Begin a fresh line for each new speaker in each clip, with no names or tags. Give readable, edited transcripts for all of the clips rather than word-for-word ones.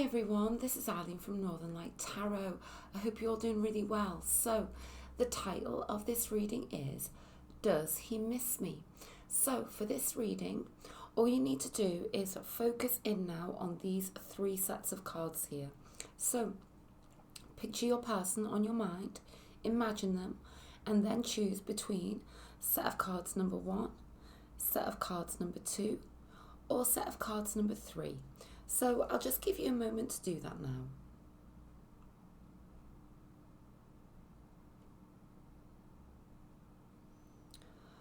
everyone, this is Eileen from Northern Light Tarot. I hope you're all doing really well. So, the title of this reading is, Does He Miss Me? So, for this reading, all you need to do is focus in now on these three sets of cards here. So, picture your person on your mind, imagine them, and then choose between set of cards number 1, set of cards number 2, or set of cards number 3. So I'll just give you a moment to do that now.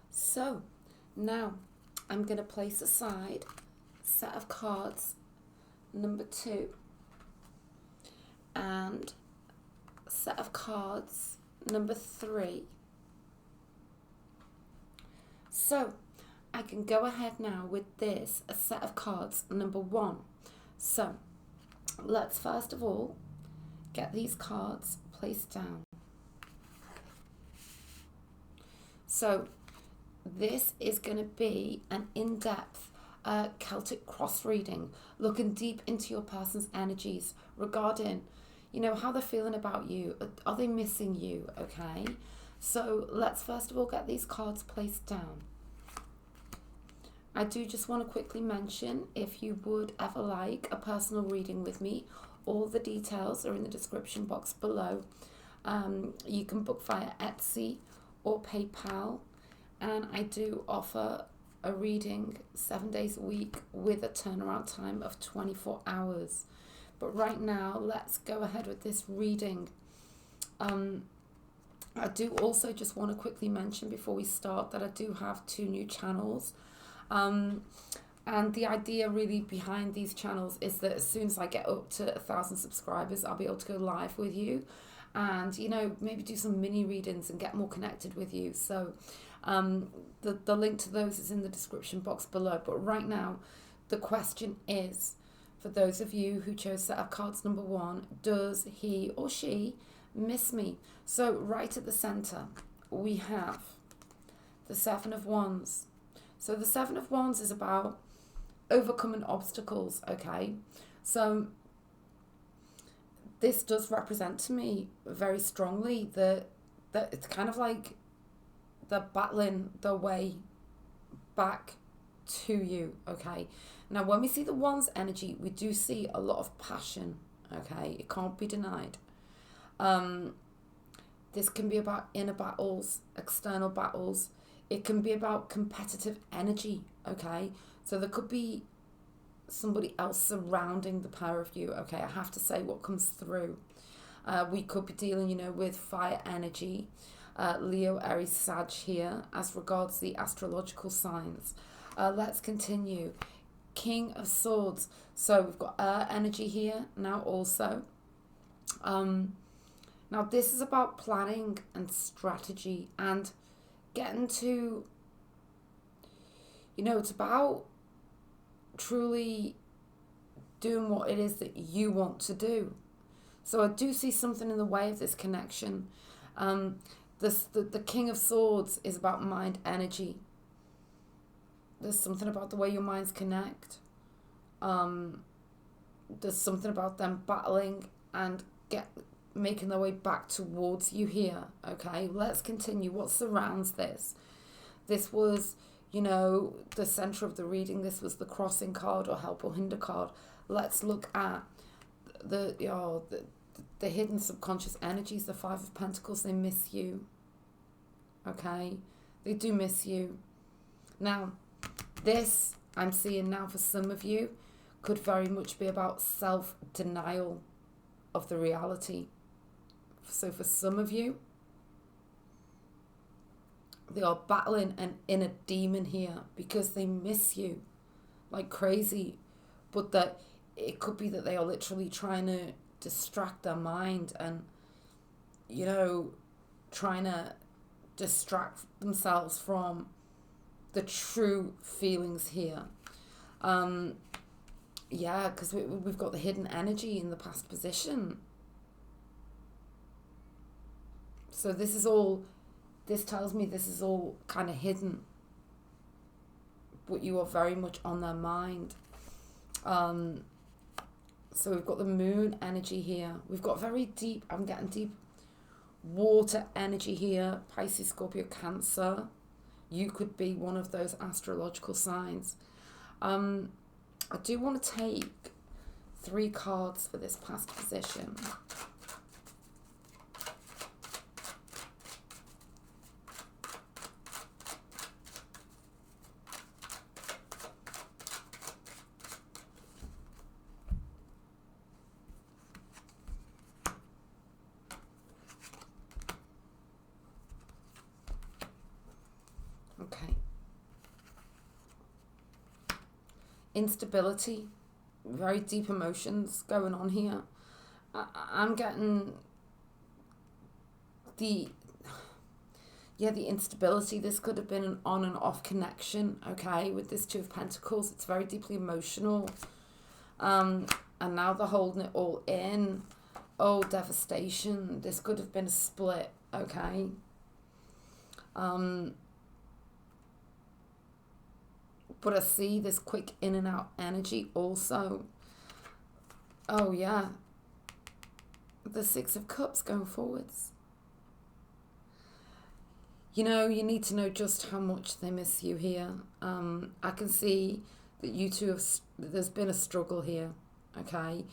So now I'm going to place aside set of cards number 2 and set of cards number 3. So I can go ahead now with this, a set of cards number 1. So let's first of all get these cards placed down. So this is going to be an in-depth Celtic cross reading, looking deep into your person's energies regarding, how they're feeling about you. Are they missing you? Okay. So let's first of all get these cards placed down. I do just want to quickly mention, if you would ever like a personal reading with me, all the details are in the description box below. You can book via Etsy or PayPal, and I do offer a reading 7 days a week with a turnaround time of 24 hours. But right now, let's go ahead with this reading. I do also just want to quickly mention before we start that I do have 2 new channels. And the idea really behind these channels is that as soon as I get up to 1,000 subscribers, I'll be able to go live with you and, maybe do some mini readings and get more connected with you. So the link to those is in the description box below. But right now, the question is, for those of you who chose set of cards number 1, does he or she miss me? So right at the center, we have the 7 of Wands. So the 7 of Wands is about overcoming obstacles, okay? So this does represent to me very strongly that it's kind of like they're battling their way back to you, okay? Now, when we see the Wands energy, we do see a lot of passion, okay? It can't be denied. This can be about inner battles, external battles. It can be about competitive energy, okay? So there could be somebody else surrounding the pair of you, okay? I have to say what comes through. We could be dealing, with fire energy, Leo, Aries, Sag here, as regards the astrological signs. Let's continue. King of Swords. So we've got air energy here now also. Now this is about planning and strategy and getting to, it's about truly doing what it is that you want to do. So I do see something in the way of this connection. The King of Swords is about mind energy. There's something about the way your minds connect. There's something about them battling and making their way back towards you here, okay? Let's continue. What surrounds this? This was, the center of the reading. This was the crossing card or help or hinder card. Let's look at the hidden subconscious energies, the 5 of Pentacles. They miss you, okay? They do miss you. Now, this I'm seeing now for some of you could very much be about self-denial of the reality. So for some of you, they are battling an inner demon here because they miss you like crazy. But that it could be that they are literally trying to distract their mind and, trying to distract themselves from the true feelings here. Because we've got the hidden energy in the past position. So this tells me this is all kind of hidden, but you are very much on their mind. So we've got the moon energy here. We've got very deep, I'm getting deep water energy here. Pisces, Scorpio, Cancer. You could be one of those astrological signs. I do want to take 3 cards for this past position. Okay. Instability, very deep emotions going on here. I'm getting the instability. This could have been an on and off connection, okay, with this 2 of Pentacles. It's very deeply emotional. And now they're holding it all in. Oh, devastation. This could have been a split, okay. But I see this quick in and out energy also. Oh, yeah. The 6 of Cups going forwards. You know, you need to know just how much they miss you here. I can see that you two have, there's been a struggle here, okay?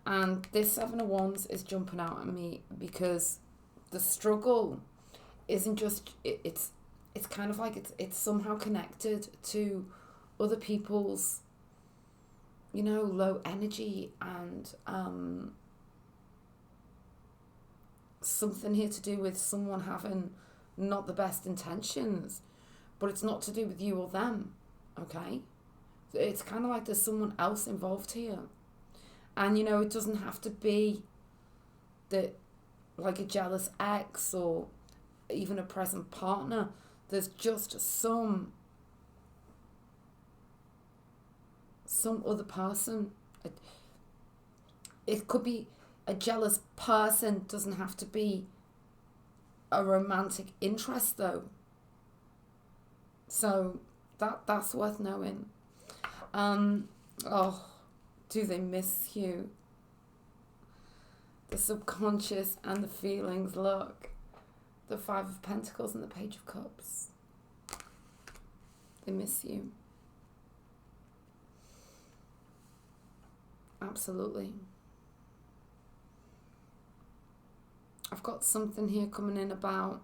And this 7 of Wands is jumping out at me because the struggle isn't just, it's kind of like it's somehow connected to other people's, you know, low energy and something here to do with someone having not the best intentions, but it's not to do with you or them, okay? It's kind of like there's someone else involved here. And, you know, it doesn't have to be that, like a jealous ex or even a present partner. There's just some other person. It could be a jealous person, doesn't have to be a romantic interest though. So that's worth knowing. Oh, do they miss you? The subconscious and the feelings. Look, the 5 of Pentacles and the Page of Cups. They miss you. Absolutely. I've got something here coming in about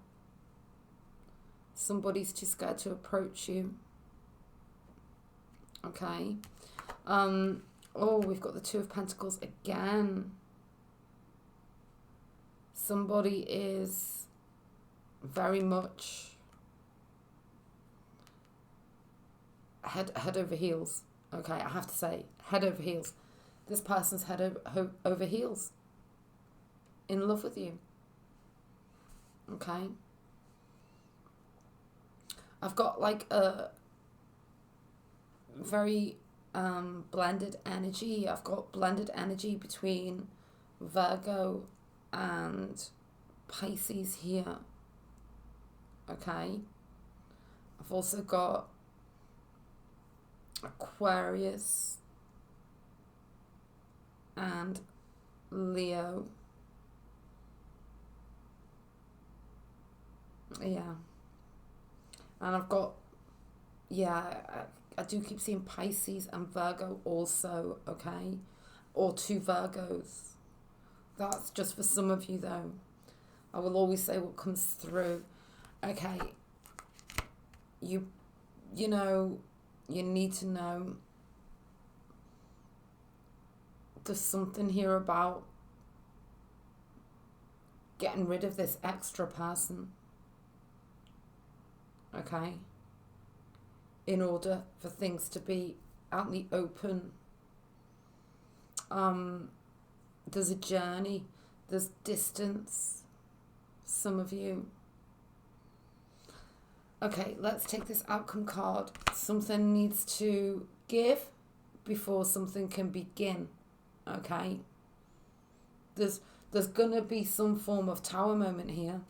somebody's too scared to approach you. Okay. Oh, we've got the 2 of Pentacles again. Somebody is very much head over heels. Okay, I have to say, head over heels. This person's head over heels in love with you. Okay. I've got like a very blended energy. I've got blended energy between Virgo and Pisces here. Okay. I've also got Aquarius and Leo. Yeah. And I've got, I do keep seeing Pisces and Virgo also, okay? Or 2 Virgos. That's just for some of you though. I will always say what comes through. Okay. You know, you need to know there's something here about getting rid of this extra person. Okay, in order for things to be out in the open. There's a journey, there's distance, some of you. Okay, let's take this outcome card. Something needs to give before something can begin. Okay, there's gonna be some form of tower moment here.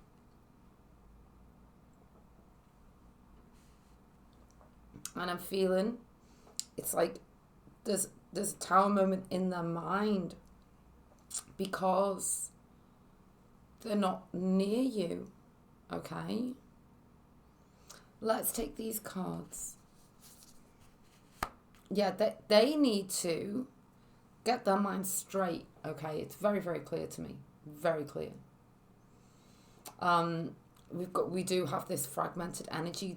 And I'm feeling it's like there's a tower moment in their mind because they're not near you. Okay, let's take these cards. Yeah, they need to get their mind straight. Okay, it's very, very clear to me. Very clear. We do have this fragmented energy.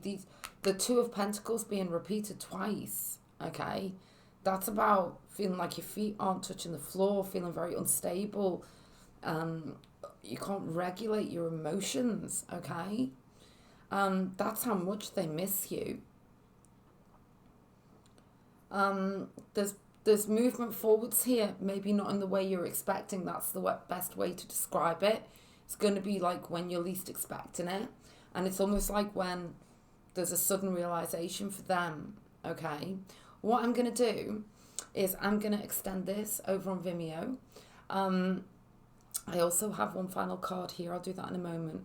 The Two of Pentacles being repeated twice. Okay, that's about feeling like your feet aren't touching the floor, feeling very unstable. You can't regulate your emotions. Okay, that's how much they miss you. There's movement forwards here, maybe not in the way you're expecting. That's the best way to describe it. It's going to be like when you're least expecting it, and it's almost like when there's a sudden realization for them. Okay, what I'm going to do is I'm going to extend this over on Vimeo. I also have one final card here. I'll do that in a moment.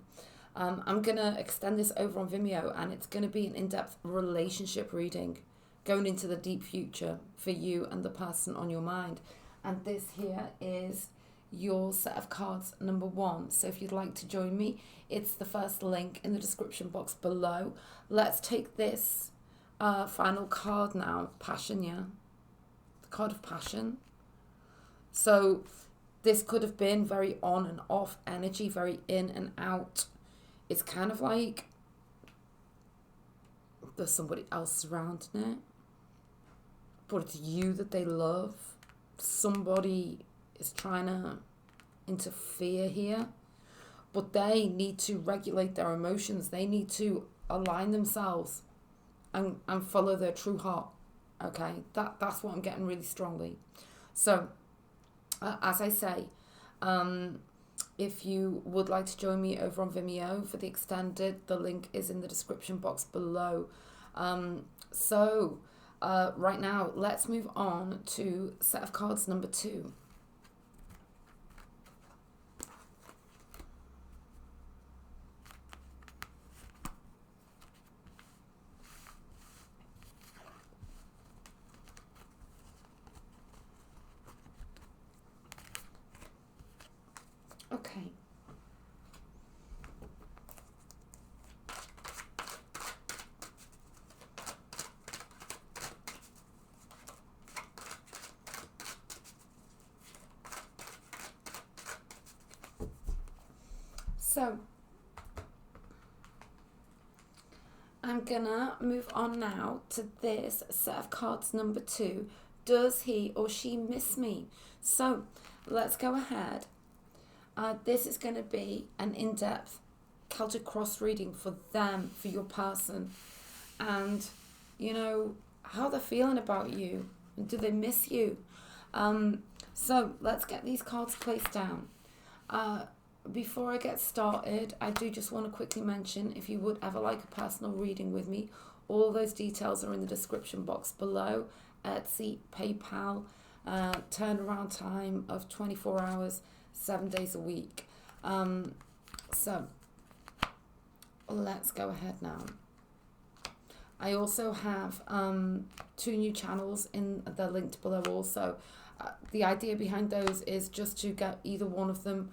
I'm going to extend this over on Vimeo, and it's going to be an in-depth relationship reading going into the deep future for you and the person on your mind. And this here is your set of cards number 1. So if you'd like to join me, it's the first link in the description box below. Let's take this final card now. Passion, yeah. The card of passion. So this could have been very on and off energy, very in and out. It's kind of like there's somebody else surrounding it, but it's you that they love. Somebody is trying to interfere here, but they need to regulate their emotions. They need to align themselves and follow their true heart. Okay, that's what I'm getting really strongly. So as I say, if you would like to join me over on Vimeo for the extended, the link is in the description box below. Right now, let's move on to set of cards number 2. Okay. So, I'm gonna move on now to this set of cards number 2. Does he or she miss me? So, let's go ahead. This is going to be an in-depth Celtic cross reading for them, for your person, and how they're feeling about you. Do they miss you? So let's get these cards placed down. Before I get started, I do just want to quickly mention, if you would ever like a personal reading with me, all those details are in the description box below. Etsy, PayPal, turnaround time of 24 hours, 7 days a week. So let's go ahead now. I also have 2 new channels in the linked below also. The idea behind those is just to get either one of them,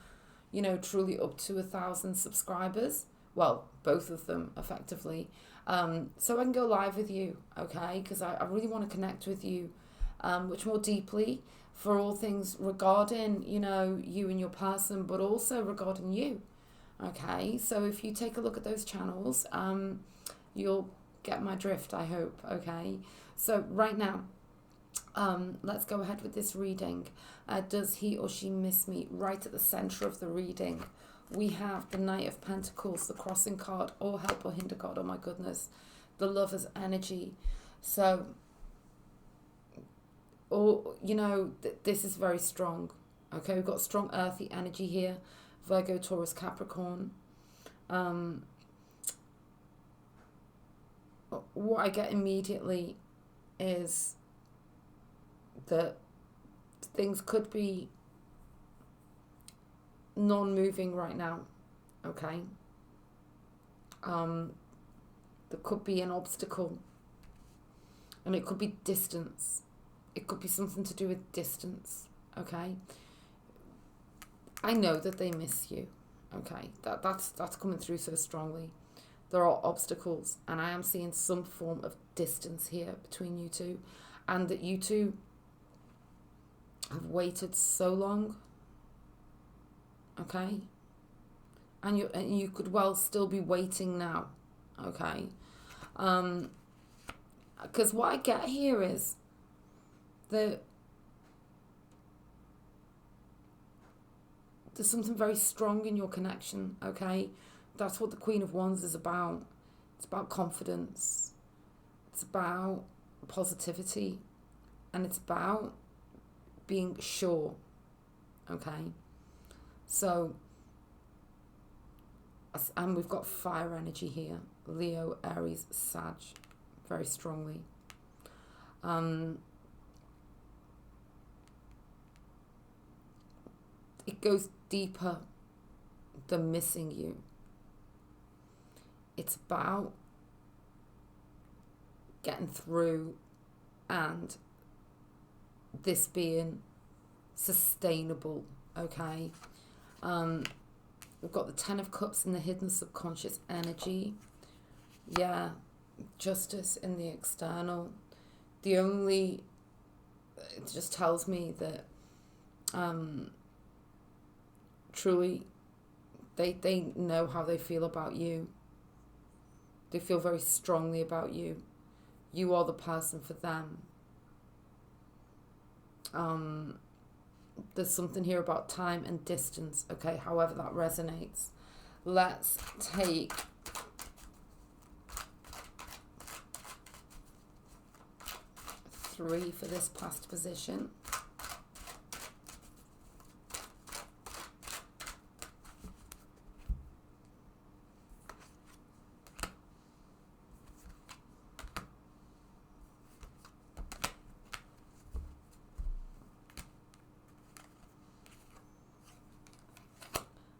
truly up to 1,000 subscribers. Well, both of them effectively. So I can go live with you, okay? Because I really want to connect with you much more deeply for all things regarding, you and your person, but also regarding you, okay? So if you take a look at those channels, you'll get my drift, I hope, okay? So right now, let's go ahead with this reading. Does he or she miss me? Right at the center of the reading, we have the Knight of Pentacles, the crossing card, or help or hinder card, oh my goodness, the Lover's energy. So, this is very strong. Okay, we've got strong earthy energy here. Virgo, Taurus, Capricorn. What I get immediately is that things could be non-moving right now. Okay. There could be an obstacle, and it could be distance. It could be something to do with distance, okay? I know that they miss you, okay? That's coming through so strongly. There are obstacles, and I am seeing some form of distance here between you two, and that you two have waited so long, okay? And you could well still be waiting now, okay? Because what I get here is that there's something very strong in your connection, okay? That's what the Queen of Wands is about. It's about confidence. It's about positivity. And it's about being sure, okay? So, and we've got fire energy here. Leo, Aries, Sag, very strongly. It goes deeper than missing you. It's about getting through and this being sustainable, okay? We've got the Ten of Cups in the hidden subconscious energy. Yeah, justice in the external. It just tells me that truly they know how they feel about you. They feel very strongly about you. You are the person for them. There's something here about time and distance, okay, however that resonates. Let's take three for this past position.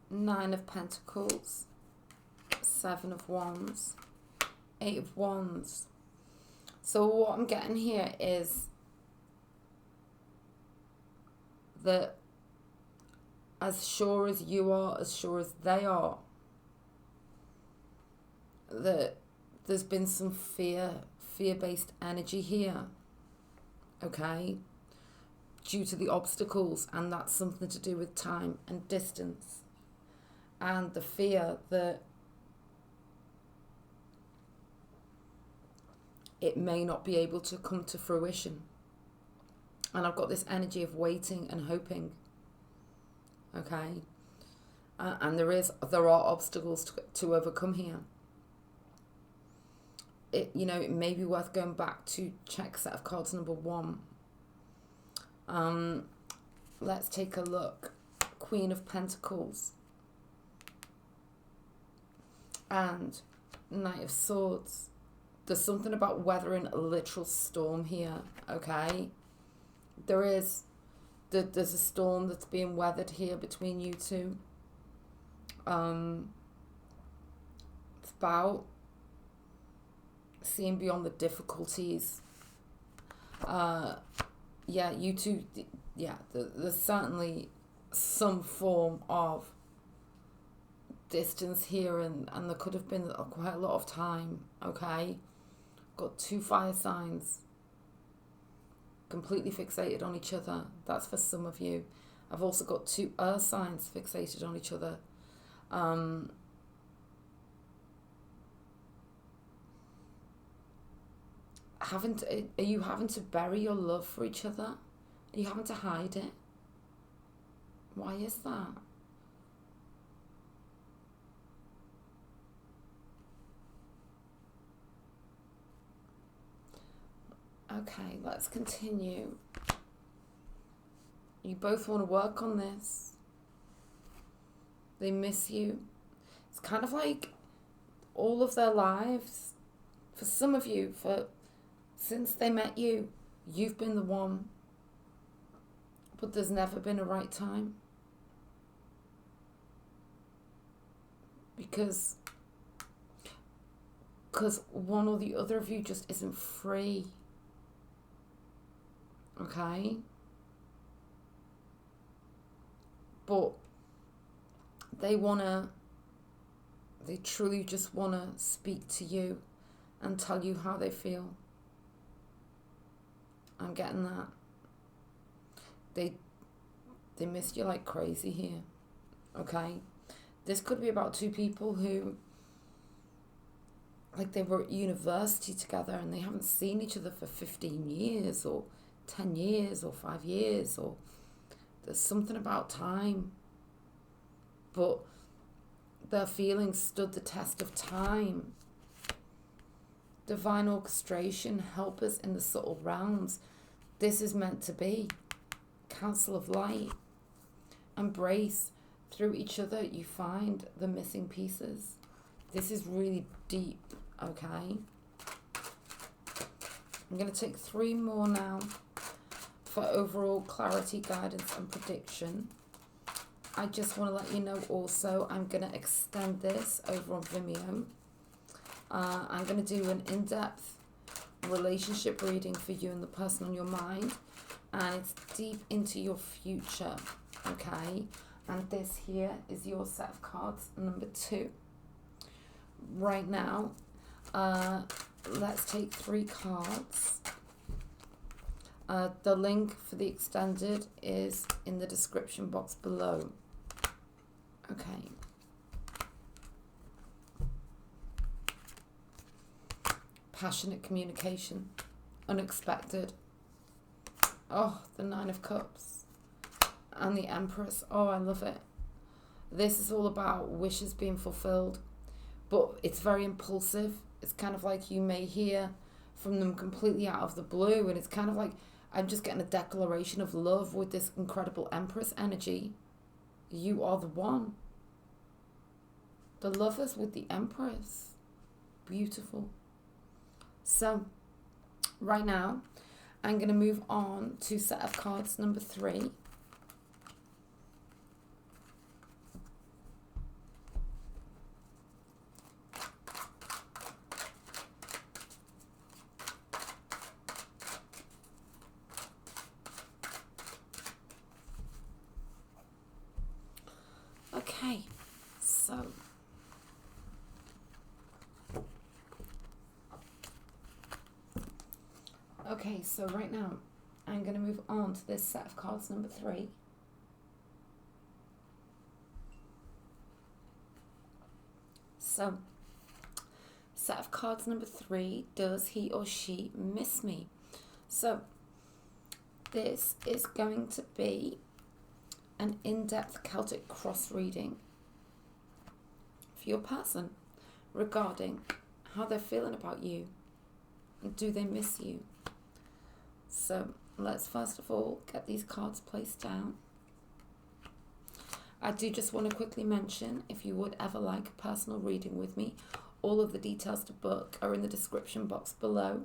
Nine of Pentacles, Seven of Wands, Eight of Wands. So what I'm getting here is that as sure as you are, as sure as they are, that there's been some fear-based energy here, okay, due to the obstacles, and that's something to do with time and distance. And the fear that it may not be able to come to fruition. And I've got this energy of waiting and hoping. Okay? And there are obstacles to overcome here. It may be worth going back to check set of cards number 1. Let's take a look. Queen of Pentacles. And Knight of Swords. There's something about weathering a literal storm here, okay? There's a storm that's being weathered here between you two. It's about seeing beyond the difficulties. You two, there's certainly some form of distance here, and there could have been quite a lot of time, okay? Got 2 fire signs completely fixated on each other. That's for some of you. I've also got 2 earth signs fixated on each other. Are you having to bury your love for each other? Are you having to hide it? Why is that? Okay, let's continue. You both want to work on this. They miss you. It's kind of like all of their lives. For some of you, since they met you, you've been the one. But there's never been a right time. Because one or the other of you just isn't free. okay? But they truly just want to speak to you and tell you how they feel. I'm getting that. They miss you like crazy here, okay? This could be about two people who, like, they were at university together and they haven't seen each other for 15 years or 10 years or 5 years, or there's something about time. But their feelings stood the test of time. Divine orchestration, help us in the subtle realms. This is meant to be. Council of light. Embrace. Through each other, you find the missing pieces. This is really deep, okay? I'm going to take 3 more now for overall clarity, guidance, and prediction. I just want to let you know also, I'm going to extend this over on Vimeo. I'm going to do an in-depth relationship reading for you and the person on your mind. And it's deep into your future, okay? And this here is your set of cards, number 2. Right now, let's take 3 cards. The link for the extended is in the description box below. Okay. Passionate communication. Unexpected. Oh, the 9 of Cups. And the Empress. Oh, I love it. This is all about wishes being fulfilled. But it's very impulsive. It's kind of like you may hear from them completely out of the blue. And it's kind of like I'm just getting a declaration of love with this incredible Empress energy. You are the one. The Lovers with the Empress. Beautiful. So, right now, I'm going to move on to set of cards number 3. Okay, so right now I'm going to move on to this set of cards number 3. So, set of cards number 3, does he or she miss me? So, this is going to be an in-depth Celtic cross reading for your person regarding how they're feeling about you and do they miss you. So let's first of all get these cards placed down. I do just want to quickly mention, if you would ever like a personal reading with me, all of the details to book are in the description box below.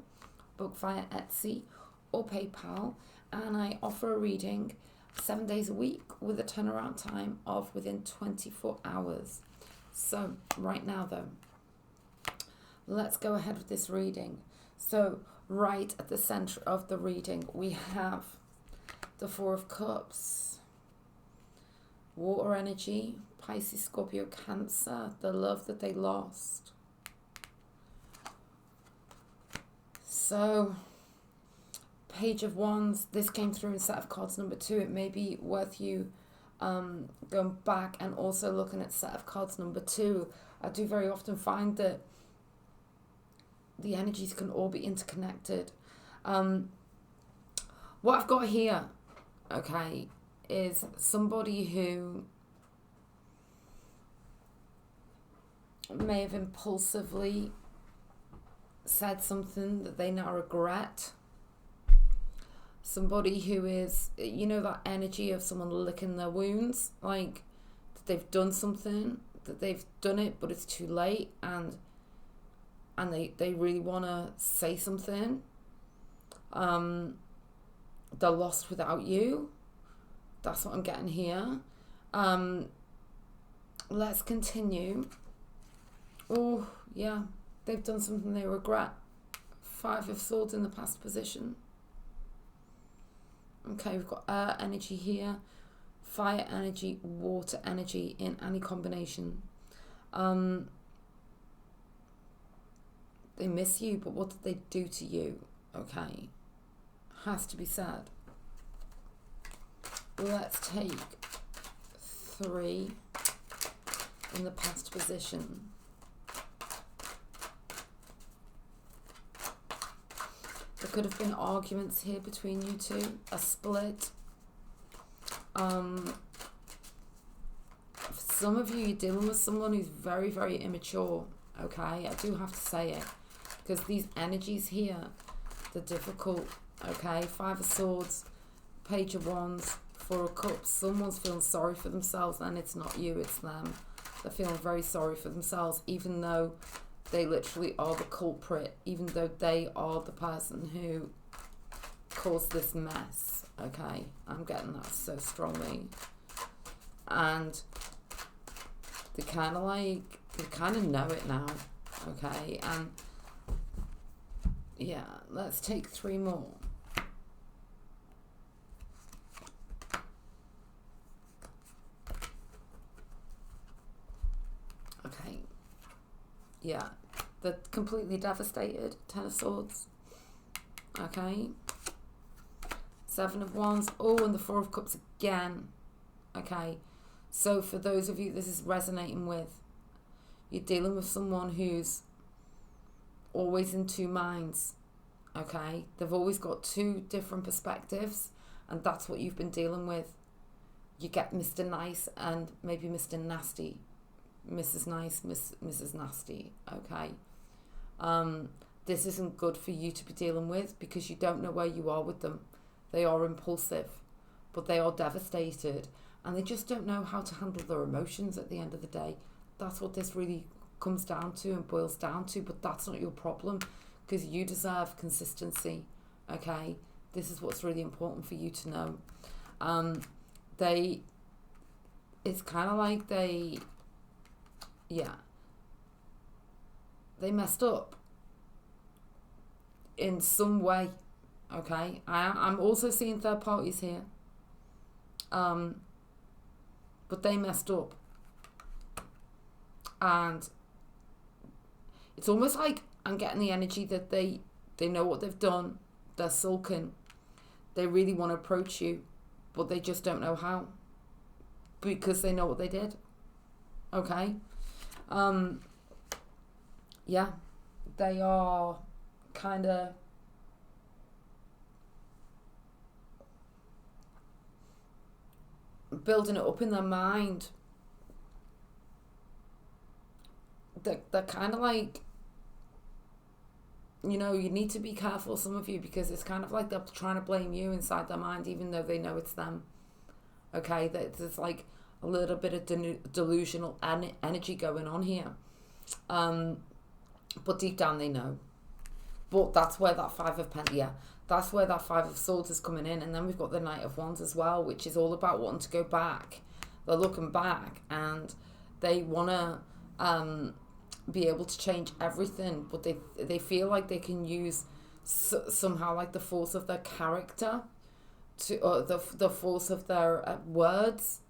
Book via Etsy or PayPal, and I offer a reading 7 days a week with a turnaround time of within 24 hours. So right now though, let's go ahead with this reading. So right at the center of the reading, we have the 4 of Cups, water energy, Pisces, Scorpio, Cancer, the love that they lost. So Page of Wands, this came through in set of cards number 2. It may be worth you going back and also looking at set of cards number 2. I do very often find that the energies can all be interconnected. What I've got here, okay, is somebody who may have impulsively said something that they now regret. Somebody who is, you know, that energy of someone licking their wounds, like that they've done something, that they've done it, but it's too late, and they really want to say something. They're lost without you. That's what I'm getting here. Let's continue. Oh, yeah, they've done something they regret. 5 of Swords in the past position. Okay, we've got air energy here, fire energy, water energy in any combination. They miss you, but what did they do to you? Okay, has to be said. Let's take 3 in the past position. There could have been arguments here between you two, a split. For some of you, you're dealing with someone who's very, very immature, okay? I do have to say it, because these energies here, they're difficult, okay? 5 of Swords, Page of Wands, 4 of Cups. Someone's feeling sorry for themselves, and it's not you, it's them. They're feeling very sorry for themselves, even though they literally are the culprit, even though they are the person who caused this mess, okay? I'm getting that so strongly. And they kind of know it now, okay? And yeah, let's take 3 more. Okay, yeah, they're completely devastated. 10 of Swords, okay? 7 of Wands, oh, and the 4 of Cups again, okay? So for those of you this is resonating with, you're dealing with someone who's always in 2 minds, okay? They've always got 2 different perspectives, and that's what you've been dealing with. You get Mr. Nice and maybe Mr. Nasty. Mrs. Nice, Mrs. Nasty, okay? This isn't good for you to be dealing with, because you don't know where you are with them. They are impulsive, but they are devastated, and they just don't know how to handle their emotions at the end of the day. That's what this really comes down to and boils down to, but that's not your problem, because you deserve consistency, okay? This is what's really important for you to know. It's kind of like they messed up in some way, okay? I'm also seeing third parties here, but they messed up, and it's almost like I'm getting the energy that they know what they've done. They're sulking. They really want to approach you, but they just don't know how, because they know what they did, okay? Yeah, they are kind of building it up in their mind. They're kind of like, you know, you need to be careful, some of you, because it's kind of like they're trying to blame you inside their mind, even though they know it's them, okay? There's like a little bit of delusional energy going on here, but deep down they know. But that's where that 5 of that's where that 5 of Swords is coming in. And then we've got the Knight of Wands as well, which is all about wanting to go back. They're looking back, and they want to be able to change everything, but they feel like they can use somehow like the force of their character to the force of their words,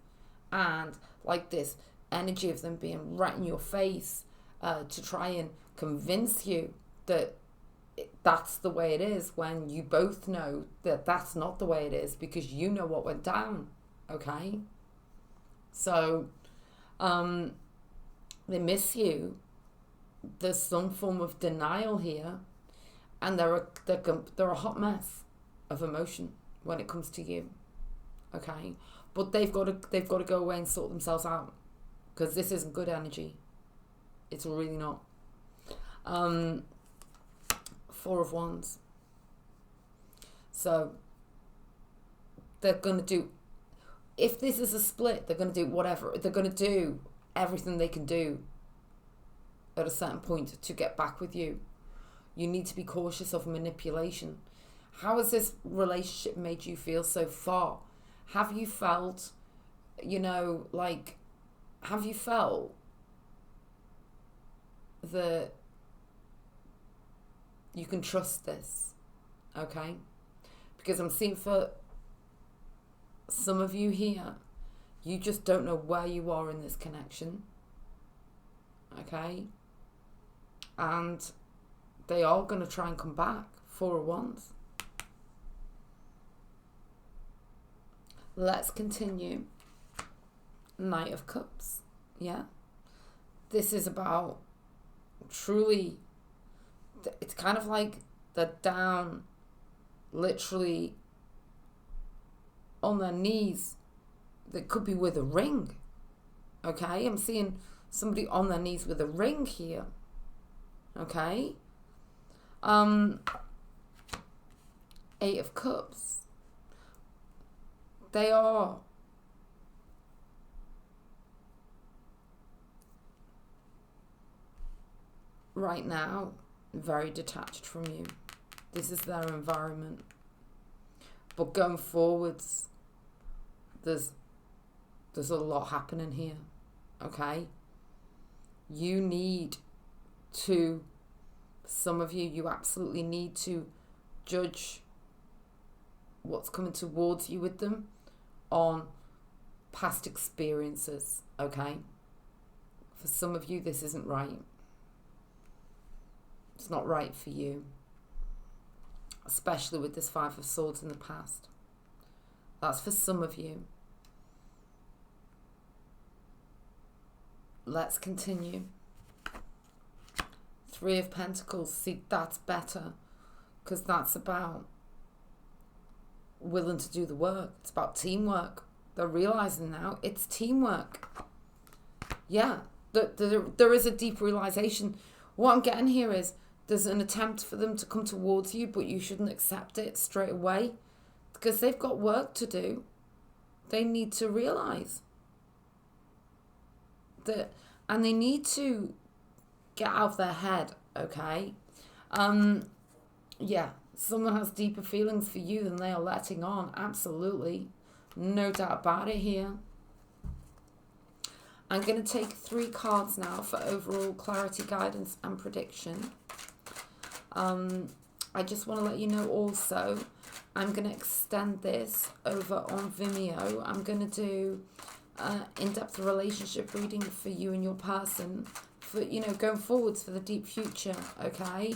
and like this energy of them being right in your face, to try and convince you that that's the way it is, when you both know that that's not the way it is, because you know what went down, okay? So they miss you. There's some form of denial here, and they're a hot mess of emotion when it comes to you, okay? But they've got to go away and sort themselves out, because this isn't good energy. It's really not. 4 of Wands. So they're going to do, if this is a split, they're going to do whatever. They're going to do everything they can do at a certain point to get back with you. You need to be cautious of manipulation. How has this relationship made you feel so far? Have you felt, have you felt that you can trust this, okay? Because I'm seeing for Some of you here, you just don't know where you are in this connection. Okay? And they are going to try and come back. 4 of Wands. Let's continue. Knight of Cups. Yeah? This is about truly, it's kind of like they're down, literally on their knees. They could be with a ring. Okay? I'm seeing somebody on their knees with a ring here. Okay? 8 of Cups. They are right now very detached from you. This is their environment. But going forwards, there's a lot happening here. Okay? You need to, some of you absolutely need to judge what's coming towards you with them on past experiences. Okay? For some of you, this isn't right. It's not right for you. Especially with this 5 of Swords in the past. That's for some of you. Let's continue. 3 of Pentacles. See, that's better. Because that's about willing to do the work. It's about teamwork. They're realizing now it's teamwork. Yeah. There is a deep realization. What I'm getting here is there's an attempt for them to come towards you, but you shouldn't accept it straight away. Because they've got work to do. They need to realize that, and they need to get out of their head, okay? Yeah, someone has deeper feelings for you than they are letting on, absolutely. No doubt about it here. I'm going to take 3 cards now for overall clarity, guidance, and prediction. I just want to let you know also, I'm going to extend this over on Vimeo. I'm going to do in-depth relationship reading for you and your person, for, you know, going forwards for the deep future, okay?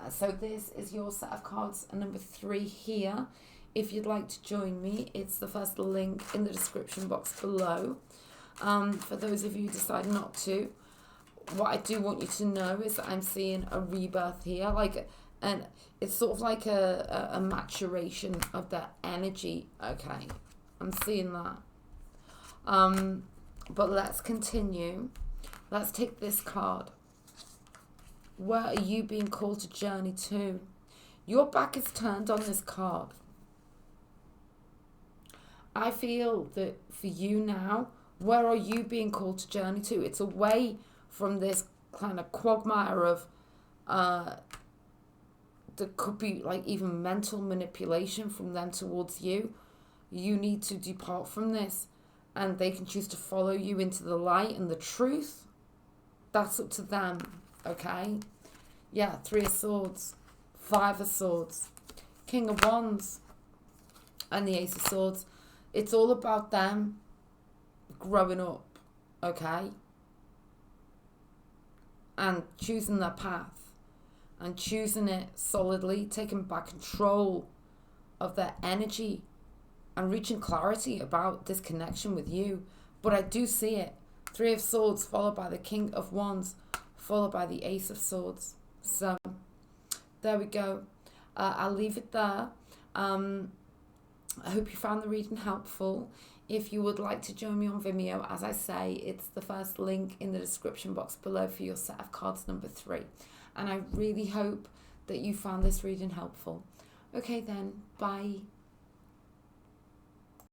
So this is your set of cards, number 3 here. If you'd like to join me, it's the first link in the description box below. For those of you who decide not to, what I do want you to know is that I'm seeing a rebirth here, and it's sort of like a maturation of that energy, okay? I'm seeing that. But let's continue. Let's take this card. Where are you being called to journey to? Your back is turned on this card. I feel that for you now, where are you being called to journey to? It's away from this kind of quagmire of, there could be like even mental manipulation from them towards you. You need to depart from this, and they can choose to follow you into the light and the truth. That's up to them, okay? Yeah, 3 of Swords, 5 of Swords, King of Wands, and the Ace of Swords. It's all about them growing up, okay? And choosing their path, and choosing it solidly, taking back control of their energy, and reaching clarity about this connection with you. But I do see it. 3 of Swords followed by the King of Wands, followed by the Ace of Swords. So, there we go. I'll leave it there. I hope you found the reading helpful. If you would like to join me on Vimeo, as I say, it's the first link in the description box below for your set of cards number 3. And I really hope that you found this reading helpful. Okay then, bye.